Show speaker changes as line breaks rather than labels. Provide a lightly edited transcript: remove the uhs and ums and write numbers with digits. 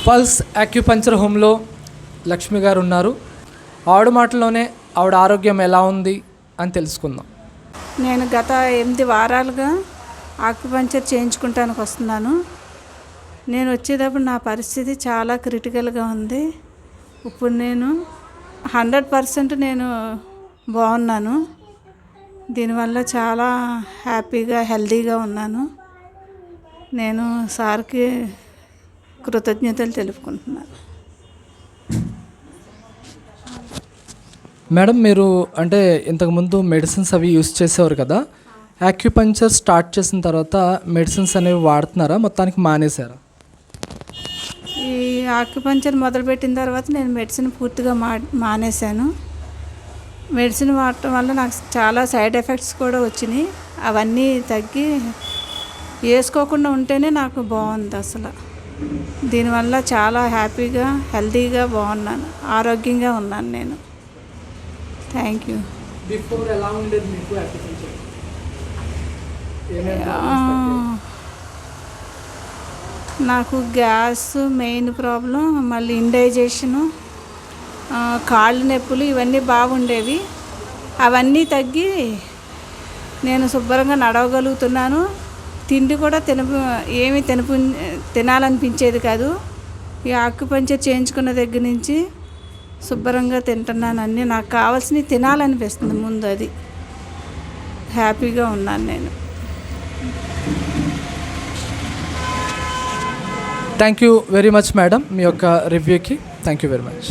Pulse acupuncture హోమ్లో లక్ష్మి గారు ఉన్నారు. ఆవిడ మాటల్లోనే ఆవిడ ఆరోగ్యం ఎలా ఉంది అని తెలుసుకుందాం.
నేను గత 8 వారాలుగా ఆక్యుపంక్చర్ చేయించుకుంటానికి వస్తున్నాను. నేను వచ్చేటప్పుడు నా పరిస్థితి చాలా క్రిటికల్గా ఉంది. ఇప్పుడు నేను 100% నేను బాగున్నాను. దీనివల్ల చాలా హ్యాపీగా హెల్తీగా ఉన్నాను. నేను సార్కి కృతజ్ఞతలు తెలుపుకుంటున్నాను.
మేడం, మీరు అంటే ఇంతకుముందు మెడిసిన్స్ అవి యూస్ చేసేవారు కదా, యాక్యుపంక్చర్ స్టార్ట్ చేసిన తర్వాత మెడిసిన్స్ అనేవి వాడుతున్నారా, మొత్తానికి మానేశారా?
ఈ ఆక్యుపంక్చర్ మొదలుపెట్టిన తర్వాత నేను మెడిసిన్ పూర్తిగా మానేశాను. మెడిసిన్ వాడటం వల్ల నాకు చాలా సైడ్ ఎఫెక్ట్స్ కూడా వచ్చినాయి. అవన్నీ తగ్గి వేసుకోకుండా ఉంటేనే నాకు బాగుంది. అసలు దీనివల్ల చాలా హ్యాపీగా హెల్తీగా బాగున్నాను, ఆరోగ్యంగా ఉన్నాను నేను. Thank you. నాకు గ్యాస్ మెయిన్ ప్రాబ్లం, మళ్ళీ ఇండైజెషను, కాళ్ళు నొప్పులు ఇవన్నీ బాగుండేవి. అవన్నీ తగ్గి నేను శుభ్రంగా నడవగలుగుతున్నాను. తిండి కూడా తినాలనిపించేది కాదు. ఈ ఆక్యుపంక్చర్ చేయించుకున్న దగ్గర నుంచి శుభ్రంగా తింటున్నాను. అన్నీ నాకు కావాల్సినవి తినాలనిపిస్తుంది ముందు. అది హ్యాపీగా ఉన్నాను నేను.
Thank you very much madam, మీ యొక్క రివ్యూకి థ్యాంక్ యూ వెరీ మచ్.